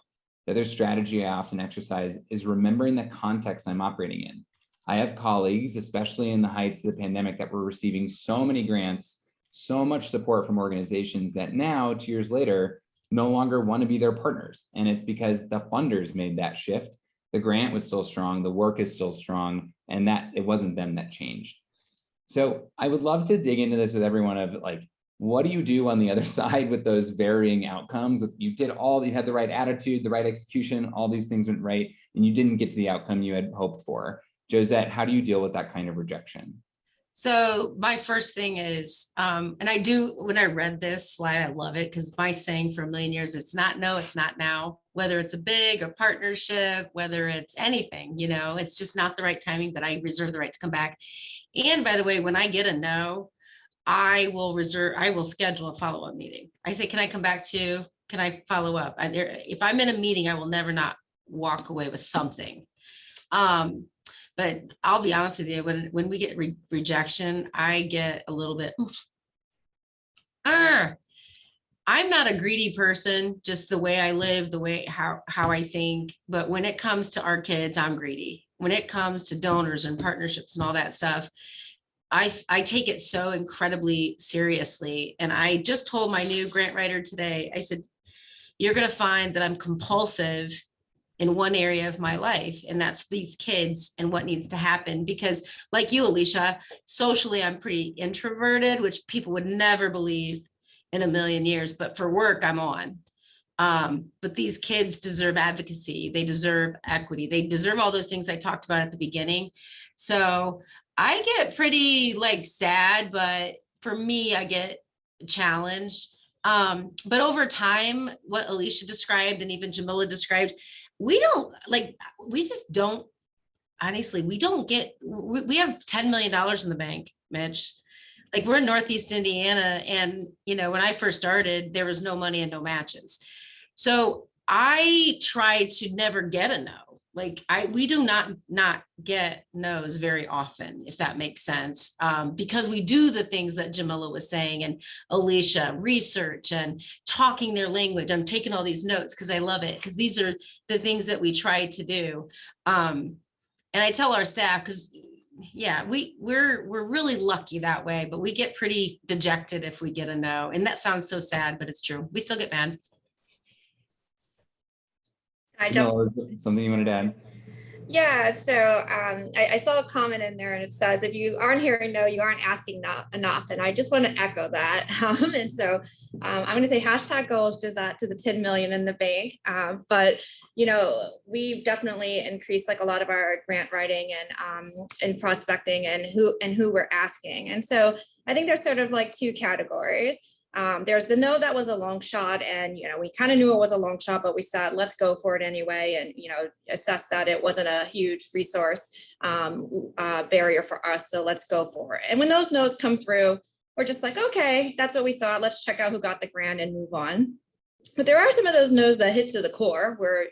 The other strategy I often exercise is remembering the context I'm operating in. I have colleagues, especially in the heights of the pandemic, that were receiving so many grants, so much support from organizations that now, 2 years later, no longer want to be their partners. And it's because the funders made that shift. The grant was still strong, the work is still strong, and that it wasn't them that changed. So I would love to dig into this with everyone of like, what do you do on the other side with those varying outcomes? You had the right attitude, the right execution, all these things went right, and you didn't get to the outcome you had hoped for. Josette, how do you deal with that kind of rejection? So my first thing is, and I do, when I read this slide, I love it because my saying for a million years, it's not no, it's not now, whether it's a big or partnership, whether it's anything, it's just not the right timing, but I reserve the right to come back. And by the way, when I get a no, I will schedule a follow-up meeting. I say, can I come back to you? Can I follow up? If I'm in a meeting, I will never not walk away with something. But I'll be honest with you, when we get rejection, I get a little bit, I'm not a greedy person, just the way I live, the way how I think. But when it comes to our kids, I'm greedy. When it comes to donors and partnerships and all that stuff, I take it so incredibly seriously. And I just told my new grant writer today, I said, you're going to find that I'm compulsive in one area of my life, and that's these kids and what needs to happen. Because like you, Alicia, socially, I'm pretty introverted, which people would never believe in a million years, but for work, I'm on. But these kids deserve advocacy. They deserve equity. They deserve all those things I talked about at the beginning. So I get pretty sad, but for me, I get challenged. But over time, what Alicia described and even Jamila described, we just don't, honestly, we have $10 million in the bank, Mitch. We're in Northeast Indiana. And, when I first started, there was no money and no matches. So I try to never get a no. We do not get no's very often, if that makes sense, because we do the things that Jamila was saying and Alicia, research and talking their language. I'm taking all these notes because I love it, because these are the things that we try to do. And I tell our staff, because we're really lucky that way, but we get pretty dejected if we get a no. And that sounds so sad, but it's true. We still get mad. Something you wanted to add? Yeah, so I saw a comment in there and it says, if you aren't hearing no, you aren't asking enough. And I just want to echo that. And so I'm going to say #goals just that to the 10 million in the bank. But, we've definitely increased a lot of our grant writing and prospecting and who we're asking. And so I think there's sort of two categories. There's the no that was a long shot, and we kind of knew it was a long shot, but we said let's go for it anyway, and assess that it wasn't a huge resource barrier for us, so let's go for it. And when those no's come through, we're just okay, that's what we thought, let's check out who got the grant and move on. But there are some of those no's that hit to the core where,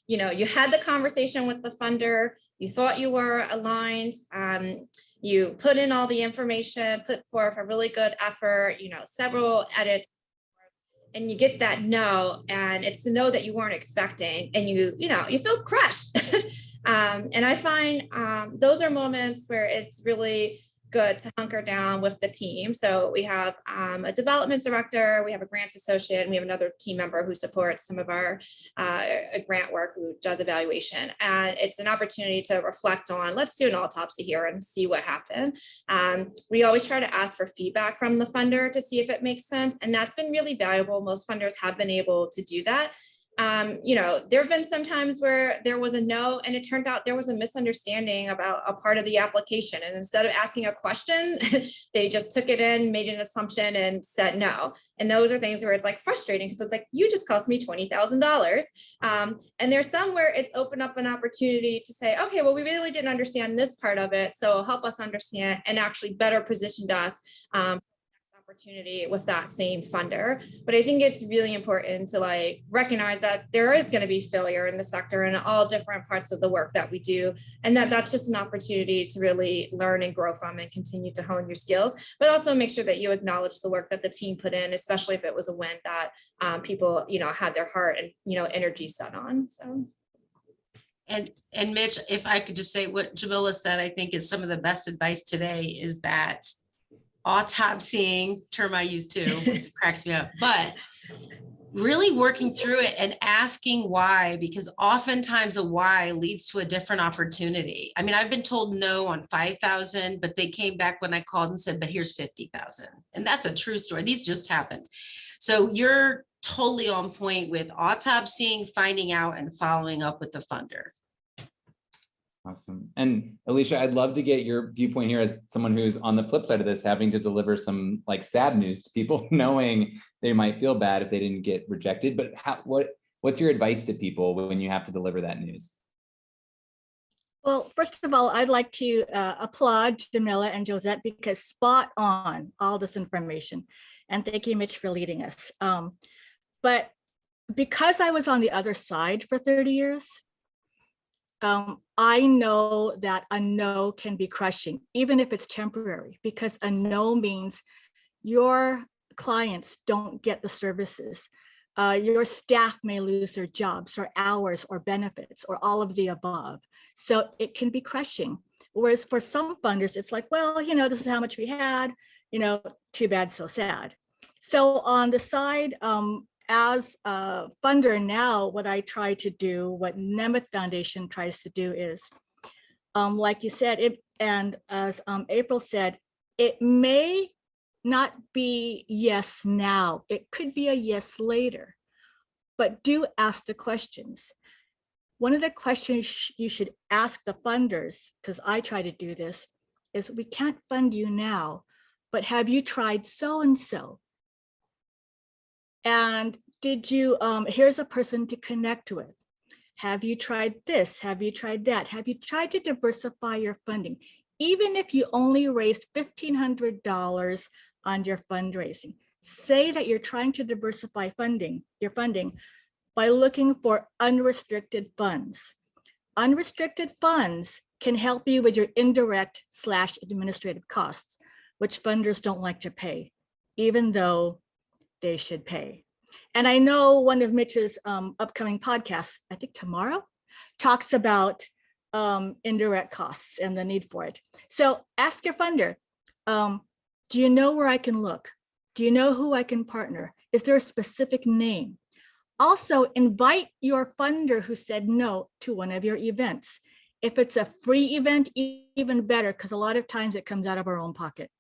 you had the conversation with the funder, you thought you were aligned, you put in all the information, put forth a really good effort, several edits, and you get that no, and it's the no that you weren't expecting, and you feel crushed. And I find those are moments where it's really good to hunker down with the team. So we have a development director, we have a grants associate, and we have another team member who supports some of our grant work, who does evaluation. And it's an opportunity to reflect on, let's do an autopsy here and see what happened. We always try to ask for feedback from the funder to see if it makes sense. And that's been really valuable. Most funders have been able to do that. There have been some times where there was a no, and it turned out there was a misunderstanding about a part of the application. And instead of asking a question, they just took it in, made an assumption, and said no. And those are things where it's like frustrating, because it's like, you just cost me $20,000. And there's some where it's opened up an opportunity to say, okay, well, we really didn't understand this part of it, so help us understand, and actually better positioned us opportunity with that same funder. But I think it's really important to recognize that there is going to be failure in the sector in all different parts of the work that we do, and that's just an opportunity to really learn and grow from and continue to hone your skills, but also make sure that you acknowledge the work that the team put in, especially if it was a win that people had their heart and energy set on. So. And Mitch, if I could just say what Jamila said, I think is some of the best advice today is that autopsying, term I use too, which cracks me up, but really working through it and asking why, because oftentimes a why leads to a different opportunity. I mean, I've been told no on 5,000, but they came back when I called and said, but here's 50,000. And that's a true story. These just happened. So you're totally on point with autopsying, finding out, and following up with the funder. Awesome. And Alicia, I'd love to get your viewpoint here as someone who's on the flip side of this, having to deliver some sad news to people, knowing they might feel bad if they didn't get rejected. But what's your advice to people when you have to deliver that news? Well, first of all, I'd like to applaud Jamila and Josette, because spot on all this information. And thank you, Mitch, for leading us. But because I was on the other side for 30 years, I know that a no can be crushing, even if it's temporary, because a no means your clients don't get the services. Your staff may lose their jobs or hours or benefits or all of the above. So it can be crushing. Whereas for some funders, it's like, well, this is how much we had, too bad, so sad. So on the side, as a funder now, what I try to do, what Nemeth Foundation tries to do is, like you said, and as April said, it may not be yes now, it could be a yes later, but do ask the questions. One of the questions you should ask the funders, because I try to do this, is we can't fund you now, but have you tried so-and-so? And did you, here's a person to connect with. Have you tried this? Have you tried that? Have you tried to diversify your funding? Even if you only raised $1,500 on your fundraising, say that you're trying to diversify your funding by looking for unrestricted funds. Unrestricted funds can help you with your indirect/administrative costs, which funders don't like to pay, even though they should pay. And I know one of Mitch's upcoming podcasts, I think tomorrow, talks about indirect costs and the need for it. So ask your funder, do you know where I can look? Do you know who I can partner? Is there a specific name? Also, invite your funder who said no to one of your events. If it's a free event, even better, because a lot of times it comes out of our own pocket.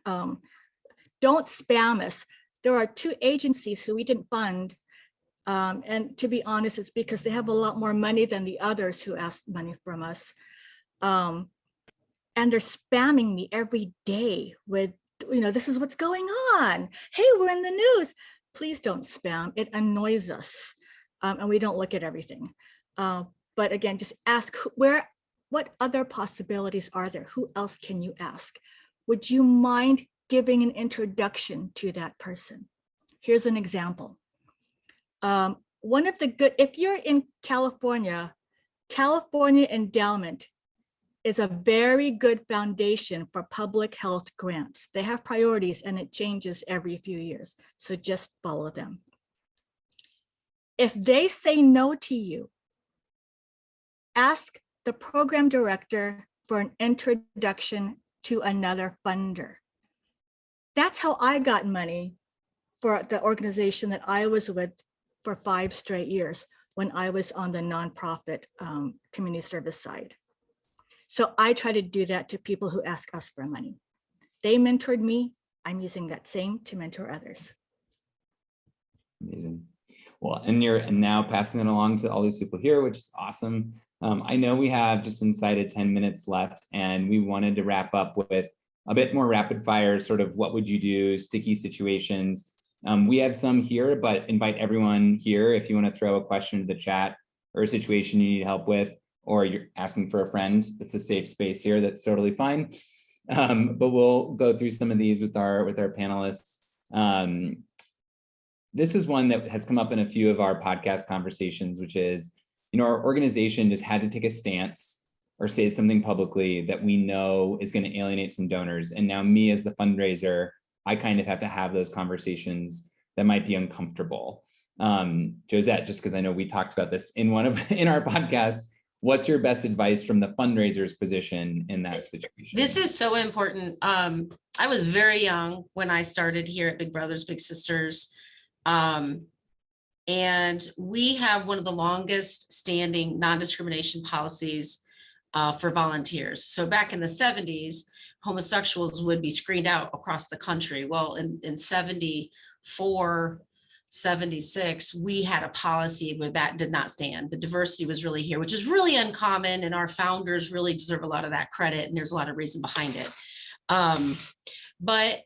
Don't spam us. There are 2 agencies who we didn't fund. And to be honest, it's because they have a lot more money than the others who asked money from us. And they're spamming me every day with, this is what's going on. Hey, we're in the news. Please don't spam. It annoys us. And we don't look at everything. But again, just ask what other possibilities are there? Who else can you ask? Would you mind giving an introduction to that person? Here's an example. One of the good, if you're in California, California Endowment is a very good foundation for public health grants. They have priorities and it changes every few years. So just follow them. If they say no to you, ask the program director for an introduction to another funder. That's how I got money for the organization that I was with for 5 straight years when I was on the nonprofit community service side. So I try to do that to people who ask us for money. They mentored me. I'm using that same to mentor others. Amazing. Well, and now passing it along to all these people here, which is awesome. I know we have just inside of 10 minutes left, and we wanted to wrap up with a bit more rapid fire, sort of what would you do, sticky situations. We have some here, but invite everyone here if you want to throw a question to the chat or a situation you need help with, or you're asking for a friend. It's a safe space here. That's totally fine. But we'll go through some of these with our panelists. This is one that has come up in a few of our podcast conversations, which is, our organization just had to take a stance or say something publicly that we know is going to alienate some donors. And now me as the fundraiser, I kind of have to have those conversations that might be uncomfortable. Josette, just because I know we talked about this in our podcast, what's your best advice from the fundraiser's position in that situation? This is so important. I was very young when I started here at Big Brothers Big Sisters. And we have one of the longest standing non-discrimination policies for volunteers. So back in the 70s, homosexuals would be screened out across the country. Well, in 74, 76, we had a policy where that did not stand. The diversity was really here, which is really uncommon. And our founders really deserve a lot of that credit. And there's a lot of reason behind it. But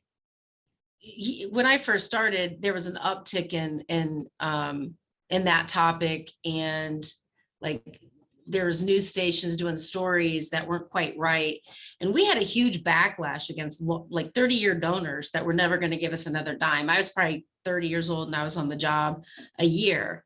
when I first started, there was an uptick in that topic, and like there's news stations doing stories that weren't quite right, and we had a huge backlash against like 30-year donors that were never going to give us another dime. I was probably 30 years old and I was on the job a year,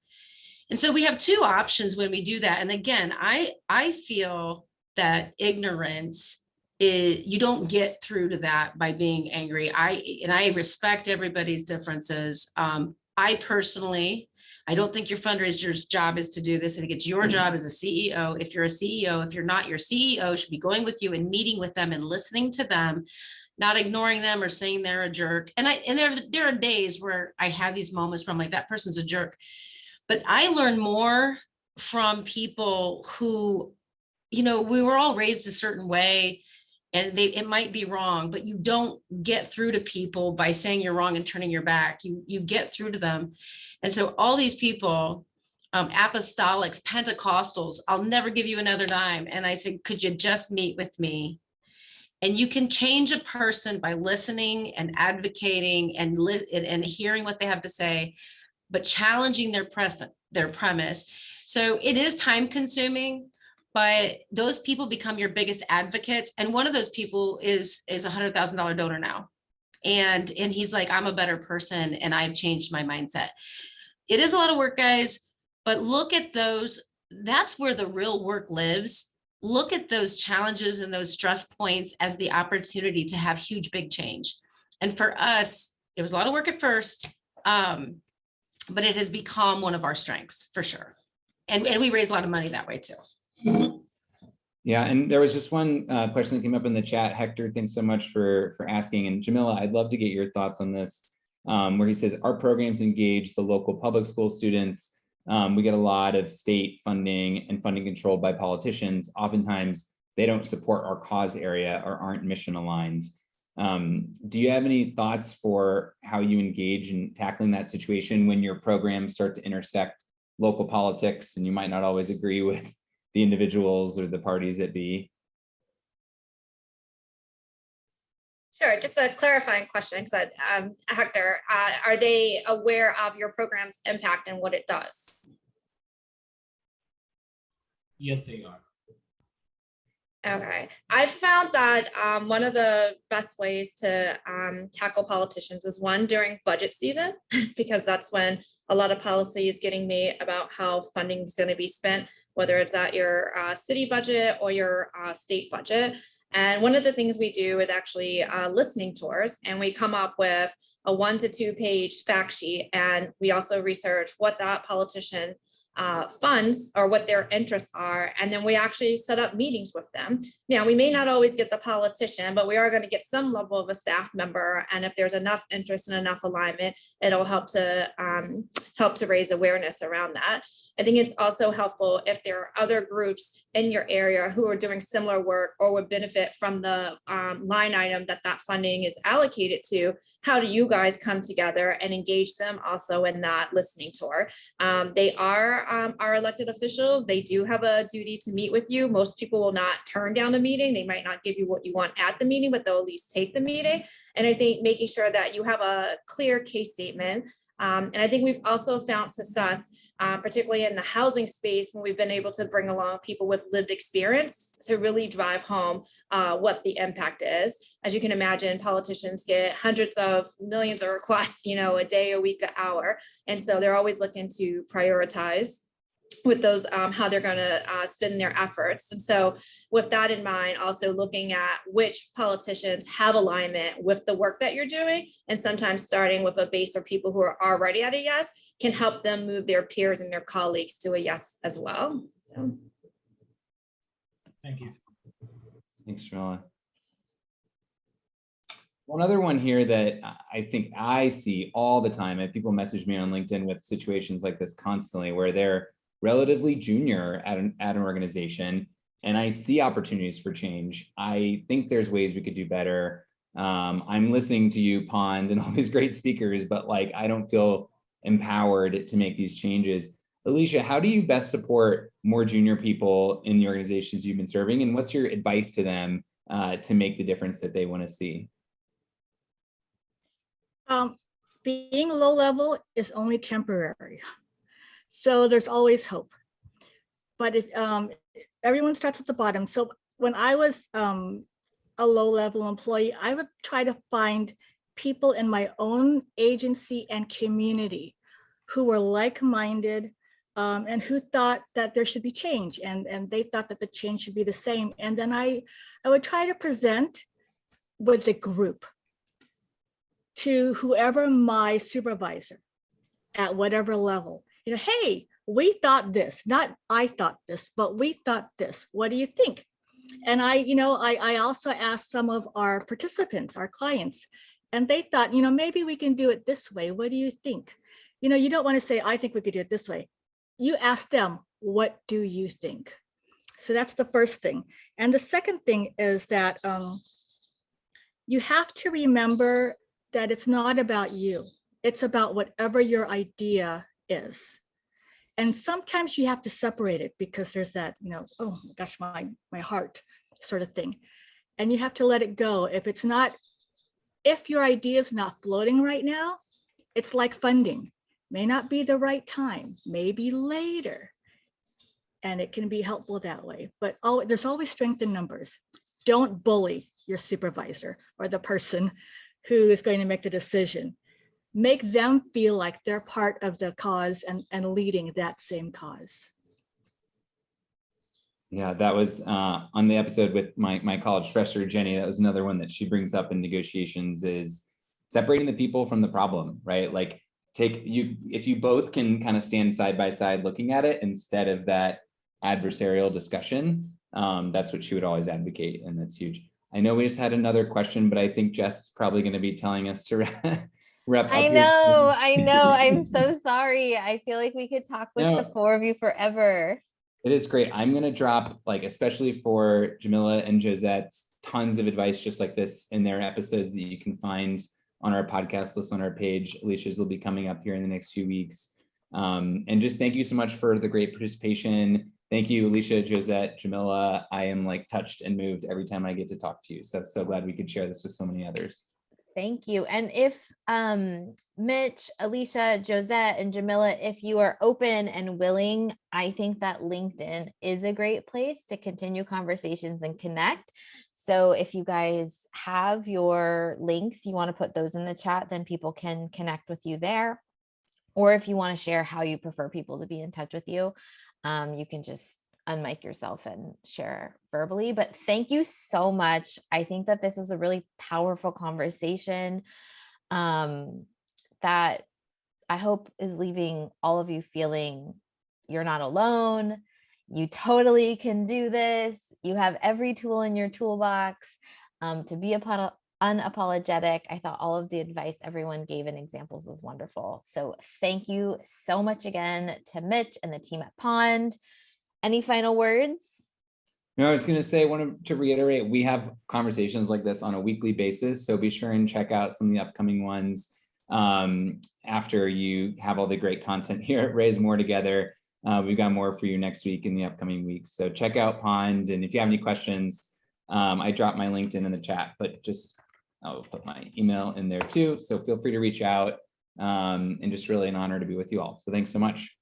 and so we have two options when we do that. And again, I feel that ignorance, you don't get through to that by being angry. I respect everybody's differences. I personally, I don't think your fundraiser's job is to do this. I think it's your job as a CEO. If you're a CEO, if you're not, your CEO should be going with you and meeting with them and listening to them, not ignoring them or saying they're a jerk. And there are days where I have these moments where I'm like, that person's a jerk. But I learn more from people who, we were all raised a certain way, and it might be wrong, but you don't get through to people by saying you're wrong and turning your back. You get through to them. And so all these people, apostolics, Pentecostals, I'll never give you another dime. And I said, could you just meet with me? And you can change a person by listening and advocating and hearing what they have to say, but challenging their premise. So it is time consuming, but those people become your biggest advocates. And one of those people is a $100,000 donor now. And he's like, I'm a better person and I've changed my mindset. It is a lot of work, guys, but look at those. That's where the real work lives. Look at those challenges and those stress points as the opportunity to have huge, big change. And for us, it was a lot of work at first, but it has become one of our strengths for sure. And we raise a lot of money that way too. Yeah, and there was just one question that came up in the chat. Hector, thanks so much for asking. And Jamila, I'd love to get your thoughts on this, where he says, our programs engage the local public school students. We get a lot of state funding and funding controlled by politicians. Oftentimes, they don't support our cause area or aren't mission aligned. Do you have any thoughts for how you engage in tackling that situation when your programs start to intersect local politics and you might not always agree with the individuals or the parties that be? Sure, just a clarifying question, because Hector, are they aware of your program's impact and what it does? Yes, they are. Okay, I found that one of the best ways to tackle politicians is one, during budget season, because that's when a lot of policies getting made about how funding is going to be spent, whether it's at your city budget or your state budget. And one of the things we do is actually listening tours, and we come up with a 1 to 2 page fact sheet. And we also research what that politician funds or what their interests are. And then we actually set up meetings with them. Now, we may not always get the politician, but we are going to get some level of a staff member. And if there's enough interest and enough alignment, it'll help to raise awareness around that. I think it's also helpful if there are other groups in your area who are doing similar work or would benefit from the line item that funding is allocated to. How do you guys come together and engage them also in that listening tour? They are our elected officials. They do have a duty to meet with you. Most people will not turn down a meeting. They might not give you what you want at the meeting, but they'll at least take the meeting. And I think making sure that you have a clear case statement. And I think we've also found success, particularly in the housing space, when we've been able to bring along people with lived experience to really drive home what the impact is. As you can imagine, politicians get hundreds of millions of requests, a day, a week, an hour. And so they're always looking to prioritize with those, how they're going to spend their efforts. And so with that in mind, also looking at which politicians have alignment with the work that you're doing, and sometimes starting with a base of people who are already at a yes can help them move their peers and their colleagues to a yes as well. So. Thank you. Thanks, Jamila. One other one here that I think I see all the time, and people message me on LinkedIn with situations like this constantly, where they're relatively junior at an organization, and I see opportunities for change. I think there's ways we could do better. I'm listening to you, Pond, and all these great speakers, but like, I don't feel empowered to make these changes. Alicia, how do you best support more junior people in the organizations you've been serving? And what's your advice to them to make the difference that they want to see? Being low level is only temporary. So there's always hope. But if everyone starts at the bottom. So when I was a low level employee, I would try to find people in my own agency and community who were like-minded and who thought that there should be change, and they thought that the change should be the same. And then I would try to present with the group to whoever my supervisor at whatever level. Hey, we thought this, not I thought this, but we thought this. What do you think? And I also asked some of our participants, our clients, and they thought, maybe we can do it this way. What do you think? You don't want to say, I think we could do it this way. You ask them, what do you think? So that's the first thing. And the second thing is that you have to remember that it's not about you. It's about whatever your idea is. And sometimes you have to separate it because there's that, oh my gosh, my heart sort of thing. And you have to let it go. If your idea is not floating right now, it's like funding. May not be the right time, maybe later. And it can be helpful that way. But there's always strength in numbers. Don't bully your supervisor or the person who is going to make the decision. Make them feel like they're part of the cause and leading that same cause. Yeah, that was on the episode with my college professor, Jenny. That was another one that she brings up in negotiations, is separating the people from the problem, right? Like if you both can kind of stand side by side looking at it instead of that adversarial discussion, that's what she would always advocate. And that's huge. I know we just had another question, but I think Jess is probably going to be telling us to wrap up. I know. I'm so sorry. I feel like we could talk with the four of you forever. It is great. I'm going to drop, especially for Jamila and Josette, tons of advice just like this in their episodes that you can find on our podcast list on our page. Alicia's will be coming up here in the next few weeks. And just thank you so much for the great participation. Thank you, Alicia, Josette, Jamila. I am touched and moved every time I get to talk to you. So glad we could share this with so many others. Thank you. And if Mitch, Alicia, Josette, and Jamila, if you are open and willing, I think that LinkedIn is a great place to continue conversations and connect. So if you guys have your links, you want to put those in the chat, then people can connect with you there. or if you want to share how you prefer people to be in touch with you, you can just unmic yourself and share verbally. But thank you so much. I think that this was a really powerful conversation that I hope is leaving all of you feeling you're not alone. You totally can do this. You have every tool in your toolbox to be unapologetic. I thought all of the advice everyone gave and examples was wonderful. So thank you so much again to Mitch and the team at Pond. Any final words? No, I was going to say, I wanted to reiterate, we have conversations like this on a weekly basis. So be sure and check out some of the upcoming ones after you have all the great content here at Raise More Together. We've got more for you next week in the upcoming weeks. So check out Pond. And if you have any questions, I dropped my LinkedIn in the chat, but just I'll put my email in there too. So feel free to reach out, and just really an honor to be with you all. So thanks so much.